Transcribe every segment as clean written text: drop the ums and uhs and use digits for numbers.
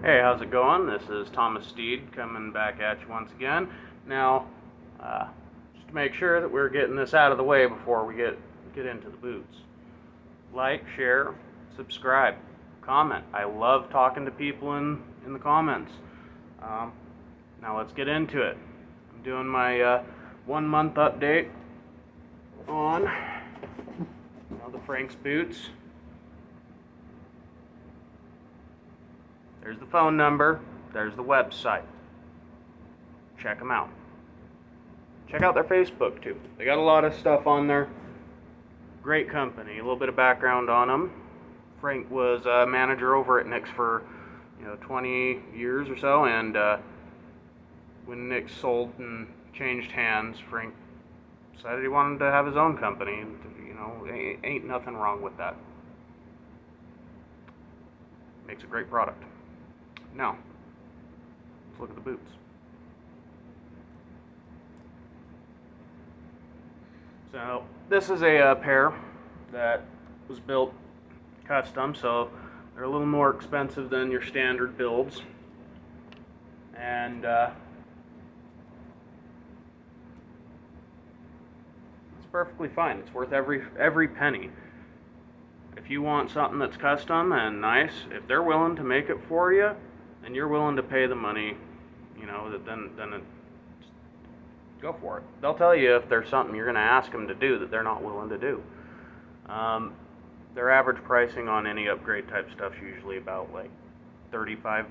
Hey, how's it going? This is Thomas Steed coming back at you once again. Now, just to make sure that we're getting this out of the way before we get into the boots. Like, share, subscribe, comment. I love talking to people in the comments. Now let's get into it. I'm doing my 1 month update on the Frank's boots. There's the phone number, there's the website. Check them out. Check out their Facebook too. They got a lot of stuff on there. Great company. A little bit of background on them. Frank was a manager over at Nick's for 20 years or so, and when Nick's sold and changed hands, Frank decided he wanted to have his own company. Ain't nothing wrong with that. Makes a great product. Now, let's look at the boots. So, this is a pair that was built custom, so they're a little more expensive than your standard builds. And it's perfectly fine. It's worth every penny. If you want something that's custom and nice, if they're willing to make it for you, and you're willing to pay the money, then go for it. They'll tell you if there's something you're going to ask them to do that they're not willing to do. Their average pricing on any upgrade type stuff is usually about like $35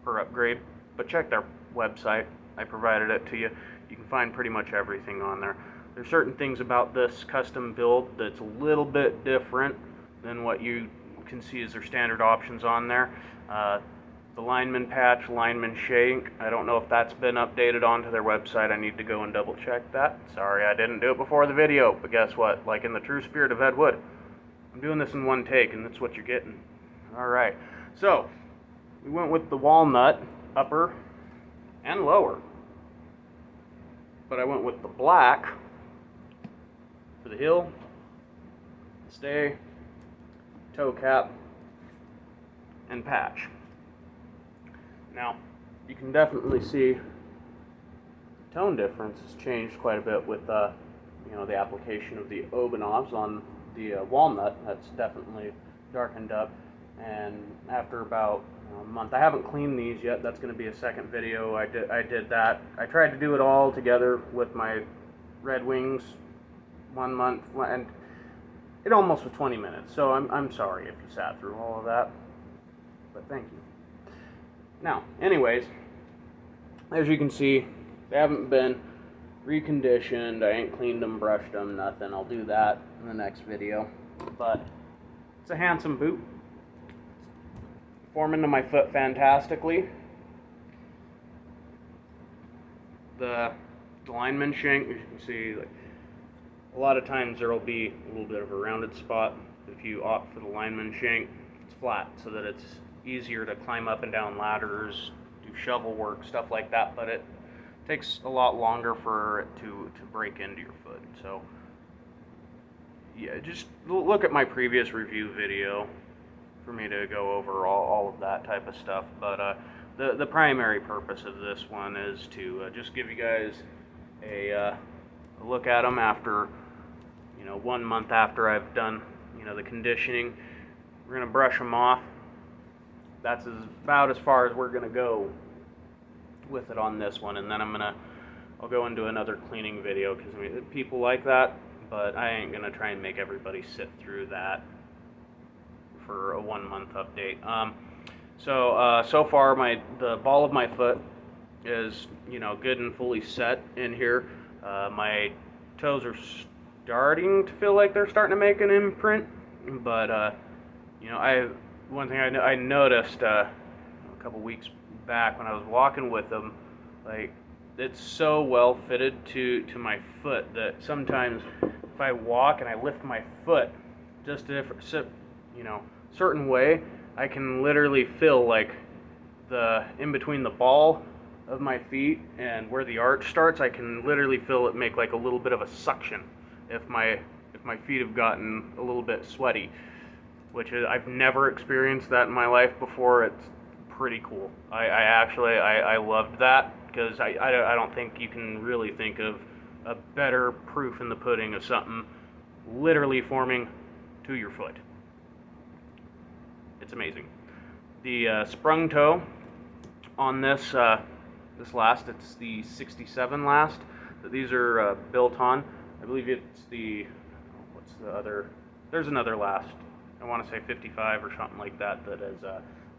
per upgrade. But check their website. I provided it to you. You can find pretty much everything on there. There's certain things about this custom build that's a little bit different than what you can see as their standard options on there. The lineman patch, lineman shank, I don't know if that's been updated onto their website. I need to go and double check that. Sorry I didn't do it before the video, but guess what? Like in the true spirit of Ed Wood, I'm doing this in one take, and that's what you're getting. Alright, so we went with the walnut, upper and lower. But I went with the black for the heel, stay, toe cap, and patch. Now, you can definitely see the tone difference has changed quite a bit with the application of the Obanovs on the walnut. That's definitely darkened up. And after about a month, I haven't cleaned these yet. That's going to be a second video. I did that. I tried to do it all together with my Red Wings 1 month, and it almost was 20 minutes. So I'm sorry if you sat through all of that, but thank you. Now, anyways, as you can see, they haven't been reconditioned. I ain't cleaned them, brushed them, nothing. I'll do that in the next video. But it's a handsome boot. Form into my foot fantastically. The lineman shank, as you can see, like a lot of times there will be a little bit of a rounded spot. If you opt for the lineman shank, it's flat so that it's easier to climb up and down ladders, do shovel work, stuff like that, but it takes a lot longer for it to break into your foot. So yeah, just look at my previous review video for me to go over all of that type of stuff. But the primary purpose of this one is to just give you guys a look at them after 1 month after I've done the conditioning. We're gonna brush them off. That's about as far as we're gonna go with it on this one, and then I'll go into another cleaning video because people like that, but I ain't gonna try and make everybody sit through that for a 1 month update. So far the ball of my foot is good and fully set in here. My toes are starting to feel like they're starting to make an imprint, but one thing I noticed a couple weeks back when I was walking with them, like it's so well fitted to my foot that sometimes if I walk and I lift my foot just a certain way, I can literally feel like the in between the ball of my feet and where the arch starts, I can literally feel it make like a little bit of a suction if my feet have gotten a little bit sweaty. which is, I've never experienced that in my life before. It's pretty cool. I loved that, because I don't think you can really think of a better proof in the pudding of something literally forming to your foot. It's amazing. The sprung toe on this this last, it's the 67 last that these are built on. I believe it's the, what's the other, there's another last, I want to say 55 or something like that, that is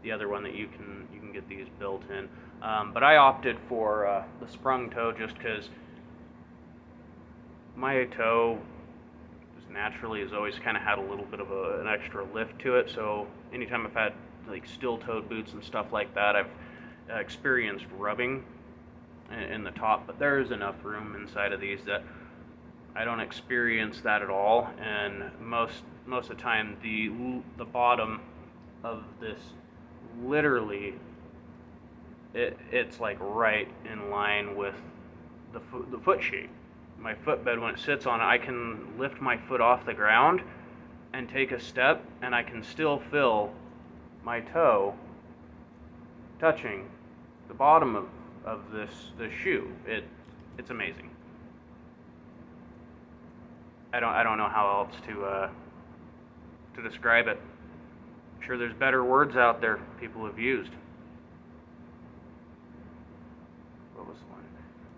the other one that you can get these built in. But I opted for the sprung toe just because my toe just naturally has always kind of had a little bit of an extra lift to it. So anytime I've had like steel-toed boots and stuff like that, I've experienced rubbing in the top. But there is enough room inside of these that I don't experience that at all. And most of the time, the bottom of this, literally, it's like right in line with the foot shape. My footbed, when it sits on it, I can lift my foot off the ground and take a step, and I can still feel my toe touching the bottom of this shoe. It's amazing. I don't know how else to describe it. I'm sure there's better words out there people have used. What was one?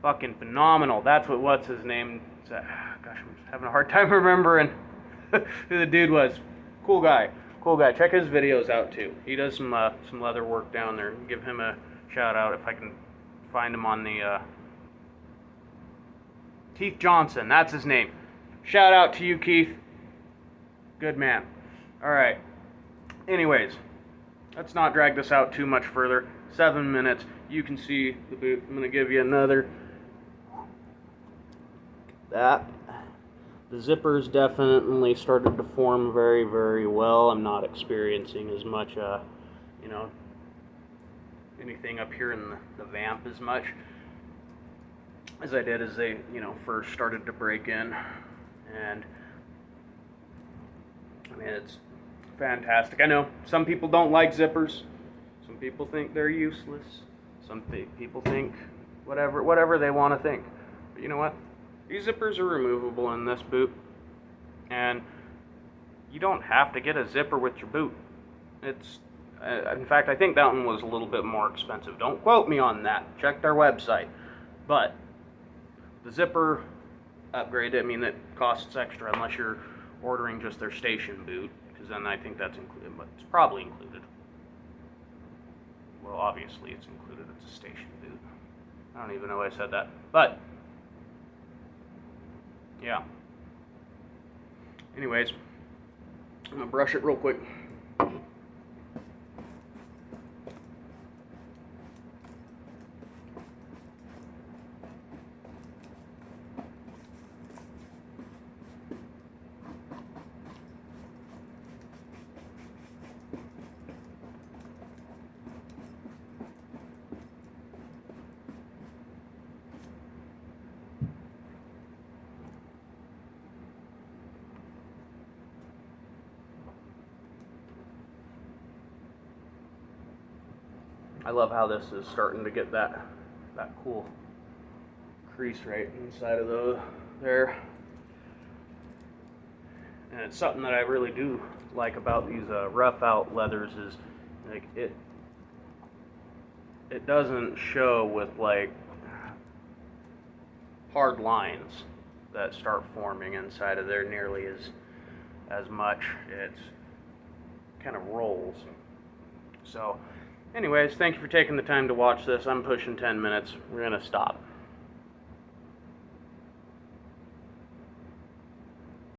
Fucking phenomenal. That's what's his name. Gosh, I'm having a hard time remembering who the dude was. Cool guy. Check his videos out too. He does some leather work down there. Give him a shout out if I can find him on the Keith Johnson. That's his name. Shout out to you, Keith. Good man. All right. Anyways, let's not drag this out too much further. 7 minutes. You can see the boot. I'm gonna give you another. That. The zippers definitely started to form very, very well. I'm not experiencing as much, anything up here in the vamp as much as I did as they, first started to break in. And I mean, it's fantastic. I know some people don't like zippers. Some people think they're useless. Some people think whatever they want to think. But you know what? These zippers are removable in this boot, and you don't have to get a zipper with your boot. It's, in fact, I think that one was a little bit more expensive. Don't quote me on that. Check their website. But the zipper upgrade, I mean, it costs extra unless you're ordering just their station boot, because then I think that's included, but it's probably included. Well, obviously it's included. It's a station boot. I don't even know why I said that, but yeah. Anyways, I'm gonna brush it real quick. I love how this is starting to get that cool crease right inside of there. And it's something that I really do like about these rough out leathers is like it doesn't show with like hard lines that start forming inside of there nearly as much. It's kind of rolls. So anyways, thank you for taking the time to watch this. I'm pushing 10 minutes. We're going to stop.